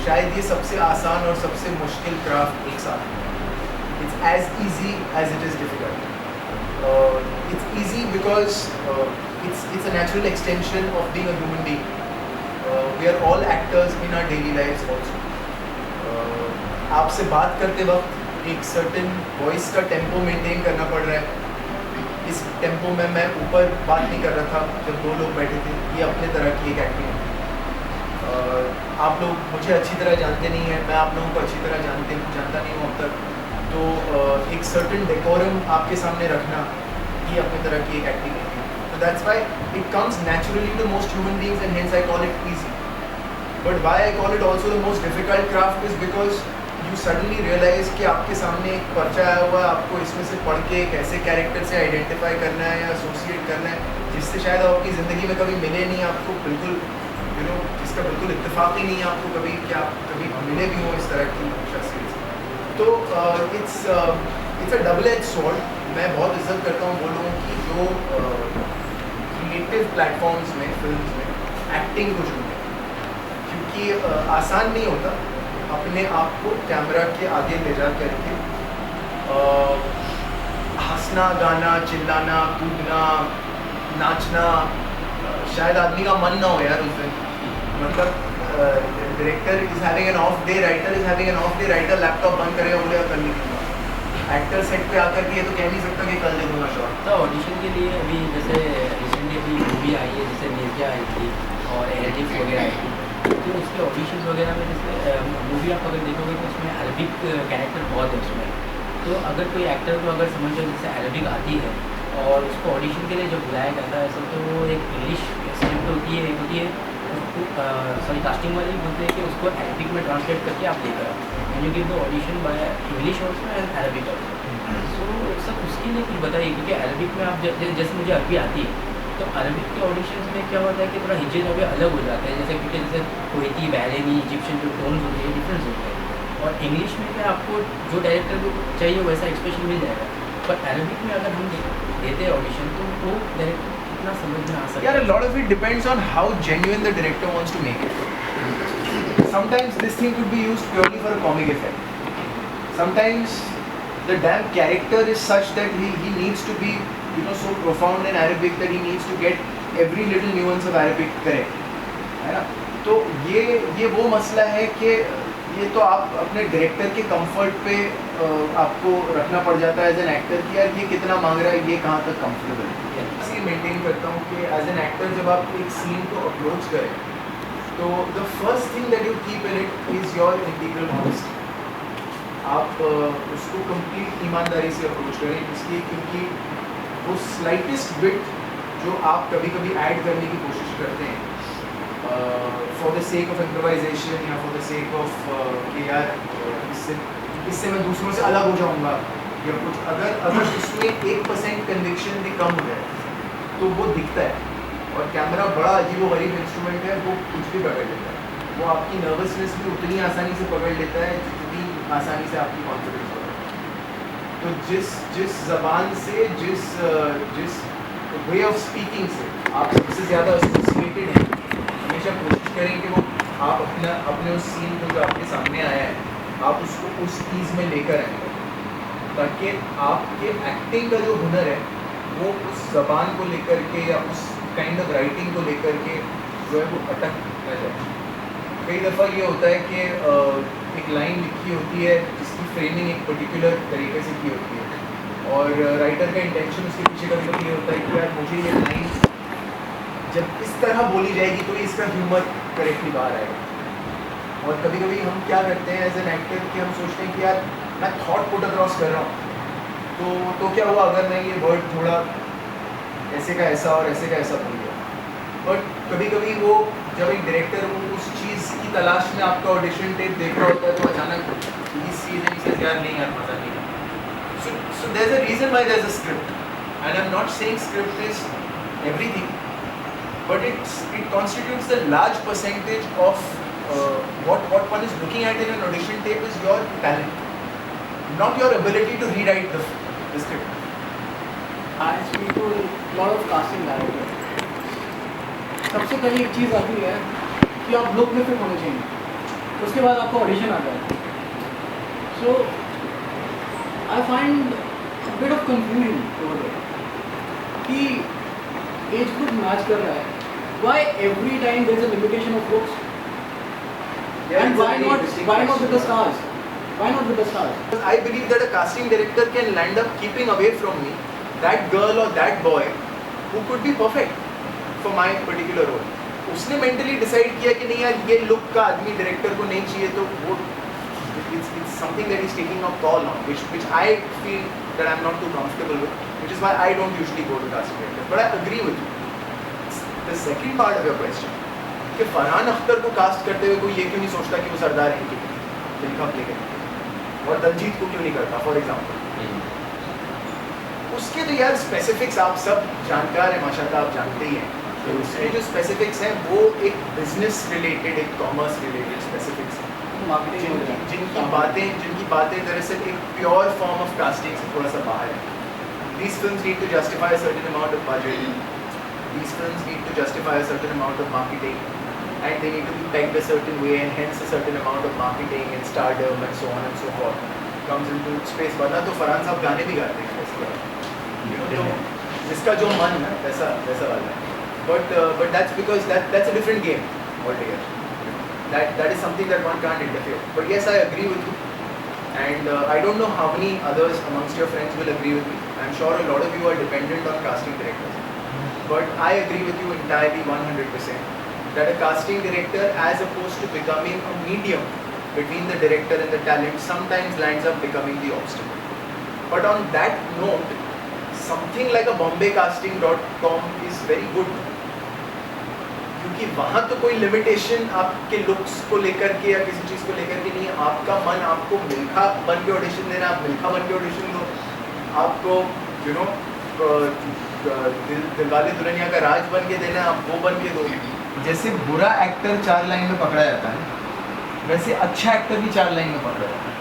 शायद ये सबसे आसान और सबसे मुश्किल क्राफ्ट एक साथ है. It's as easy as it is difficult. It's easy because it's a natural extension of being a human being. We are all actors in our daily lives also. आपसे बात करते वक्त एक सर्टेन वॉइस का tempo maintain करना पड़ रहा है. इस टेम्पो में मैं ऊपर बात नहीं कर रहा था जब दो लोग बैठे थे. ये अपने तरह की एक एक्टिंग है. आप लोग मुझे अच्छी तरह जानते नहीं हैं, मैं आप लोगों को अच्छी तरह जानता नहीं हूँ अब तक. तो एक सर्टेन डेकोरम आपके सामने रखना ये अपनी तरह की एक एक्टिंग है. So that's why it comes naturally to most human beings and hence I call it easy. But why I call it also the most difficult craft is because you suddenly realize कि आपके सामने एक पर्चा आया हुआ है, आपको इसमें से पढ़ के एक ऐसे कैरेक्टर से आइडेंटिफाई करना है या एसोसिएट करना है जिससे शायद आपकी ज़िंदगी में कभी मिले नहीं, आपको बिल्कुल जिसका बिल्कुल इत्तेफाक ही नहीं है आपको कभी, कि आप कभी मिले भी हो इस तरह की शख्सियत से. तो it's a double edge sword. मैं बहुत इज्जत करता हूँ वो लोगों की जो क्रिएटिव प्लेटफॉर्म्स में, फिल्म्स में एक्टिंग को चुनते हैं, क्योंकि आसान नहीं होता अपने आप को कैमरा के आगे ले जा करके हंसना, गाना, चिल्लाना, कूदना, नाचना. शायद आदमी का मन ना हो यार उस दिन. मतलब director is having an of day, writer is having an of day, writer laptop बंद करेगा, बोलेगा कल नहीं दूंगा. एक्टर सेट पे आकर के ये तो कह नहीं सकता कि कल दे दूंगा शॉट. तो ऑडिशन के लिए अभी जैसे रिसेंटली अभी मूवी आई है, जैसे मिर्जा आई थी और एडिफ वगैरह आई थी, तो उसके ऑडिशन वगैरह में जैसे मूवी आप अगर देखोगे तो उसमें अरबिक कैरेक्टर बहुत है उसमें. तो अगर कोई एक्टर को अगर समझ लो जैसे अरबिक आती है और उसको ऑडिशन के लिए जब बुलाया जाता है ऐसा, तो वो एक इंग्लिश स्क्रिप्ट होती है उसको सॉरी कास्टिंग वाले बोलते हैं कि उसको अरबिक में ट्रांसलेट करके आप देकर यानी कि वो audition by English also and Arabic also. So सब उसके लिए कुछ बताइए, क्योंकि अरबिक में आप जैसे मुझे अरबी आती है तो अरबिक के ऑडिशंस में क्या होता है कि थोड़ा हिजे जगह अलग हो जाते हैं, जैसे क्योंकि जैसे कोईती, बहरेनी, इजिप्शियन जो टोन्स होते हैं डिफरेंस होते हैं. और इंग्लिश में क्या आपको जो डायरेक्टर को चाहिए वैसा एक्सप्रेशन मिल जाएगा, पर अरबिक में अगर हम देते हैं ऑडिशन तो वो डायरेक्टर कितना समझ में आ सकता है. यार a lot of it depends on how genuine the director wants to make it. Sometimes this thing could be used purely for a comic effect. Sometimes the damn character is such that he needs to be so profound in Arabic that he needs to get every little nuance of Arabic correct, है ना. तो ये वो मसला है कि ये तो आप अपने डायरेक्टर के कंफर्ट पे आपको रखना पड़ जाता है एज एन एक्टर कि यार ये कितना मांग रहा है, ये कहाँ तक कंफर्टेबल है. इसलिए मेंटेन करता हूँ कि एज एन एक्टर जब आप एक सीन को अप्रोच करें तो the first thing that you keep in it is your integral honesty. आप उसको कंप्लीट ईमानदारी से अप्रोच करें, इसलिए क्योंकि वो स्लाइटेस्ट बिट जो आप कभी कभी ऐड करने की कोशिश करते हैं for the sake of improvisation या फॉर द सेक ऑफ कि यार इससे मैं दूसरों से अलग हो जाऊंगा या कुछ, अगर उसमें 1% कन्विक्शन भी कम हो जाए तो वो दिखता है. और कैमरा बड़ा अजीब व गरीब इंस्ट्रूमेंट है, वो कुछ भी पकड़ लेता है. वो आपकी नर्वसनेस भी उतनी आसानी से पकड़ लेता है जितनी आसानी से आपकी कॉन्फिडेंस होता है. तो जिस ज़बान से, जिस वे ऑफ स्पीकिंग से आप सबसे ज़्यादा एसोसिएटेड हैं, हमेशा कोशिश करें कि वो आप अपने उस सीन को जो आपके सामने आया है आप उसको उस चीज़ में लेकर आएँ, ताकि आपके एक्टिंग का जो हुनर है वो उस ज़बान को लेकर के या उस काइंड ऑफ राइटिंग को लेकर के जो है वो अटक न जाए. कई दफ़ा ये होता है कि एक लाइन लिखी होती है जिसकी फ्रेमिंग एक पर्टिकुलर तरीके से की होती है और राइटर का इंटेंशन उसके पीछे कभी कभी ये होता है कि यार मुझे ये लाइन जब इस तरह बोली जाएगी तो इसका ह्यूमर करेक्टली बाहर आएगा. और कभी कभी हम क्या करते हैं एज एन एक्टर कि हम सोचते हैं कि यार मैं थॉट पुट अक्रॉस कर रहा हूँ तो क्या हुआ अगर मैं ये वर्ड थोड़ा ऐसे का ऐसा और ऐसे का ऐसा बोल गया. बट कभी कभी वो जब एक डायरेक्टर वो उस चीज़ की तलाश में आपका ऑडिशन टेप देख रहा होता है तो अचानक इस सीजन से यार नहीं यार मज़ा नहीं है. So there's a reason why there's a script, and I'm not saying script is everything, but it constitutes the large percentage of what one is looking at in an audition tape is your talent, not your ability to rewrite the script. I speak to a lot of casting directors. सबसे पहली एक चीज़ आती है कि आप look में fit होने चाहिए. उसके बाद आपका ऑडिशन आता है. So I find bit of confusion over there कि एज ग्रुप मैच कर रहा है. Why every time there is a limitation of looks? And why not with the stars? Why not with the stars? Because I believe that a casting director can land up keeping away from me that girl or that boy who could be perfect for my particular role. उसने mentally decide किया कि नहीं यार ये look का आदमी director को नहीं चाहिए, तो वो it's something that he's taking a call on, which I feel that I'm not too comfortable with, which is why I don't usually go to casting directors. But I agree with you. The second part of your question, कि फरहान अख्तर को cast करते हुए कोई ये क्यों नहीं सोचता कि वो सरदार है कि फिल्म का प्ले करें, और दलजीत को क्यों नहीं करता फॉर एग्जाम्पल. उसके तो यार स्पेसिफिक्स आप सब जानकार हैं माशाल्लाह, आप जानते ही हैं. तो उसके जो स्पेसिफिक्स हैं वो एक बिजनेस रिलेटेड, एक कॉमर्स रिलेटेड स्पेसिफिक्स हैं, जिनकी बातें दरअसल एक प्योर फॉर्म ऑफ कास्टिंग से थोड़ा सा बाहर है. These films need to justify a certain amount of budget. These films need to justify a certain amount of marketing, and they need to be pegged a certain way, and hence a certain amount of marketing and stardom and so on and so forth comes into space. वरना तो फरहान साहब गाने भी गाते हैं वैसे, तो जिसका जो मन है वैसा वाला है. But that's because that's a different game altogether. That is something that one can't interfere. But yes, I agree with you, and I don't know how many others amongst your friends will agree with me. I'm sure a lot of you are dependent on casting directors. But I agree with you entirely 100% that a casting director, as opposed to becoming a medium between the director and the talent, sometimes lands up becoming the obstacle. But on that note, something like a BombayCasting.com is very good, क्योंकि वहाँ तो कोई limitation आपके looks को लेकर के या किसी चीज़ को लेकर के नहीं है. आपका मन आपको मिल्खा बन के ऑडिशन देना, आप मिल्खा बन के ऑडिशन दो. आपको दिलवाले दुल्हनिया का राज बन के देना, आप वो बन के दो. जैसे बुरा एक्टर 4 लाइन में पकड़ा जाता है, वैसे अच्छा एक्टर भी 4 लाइन में पकड़ा जाता है.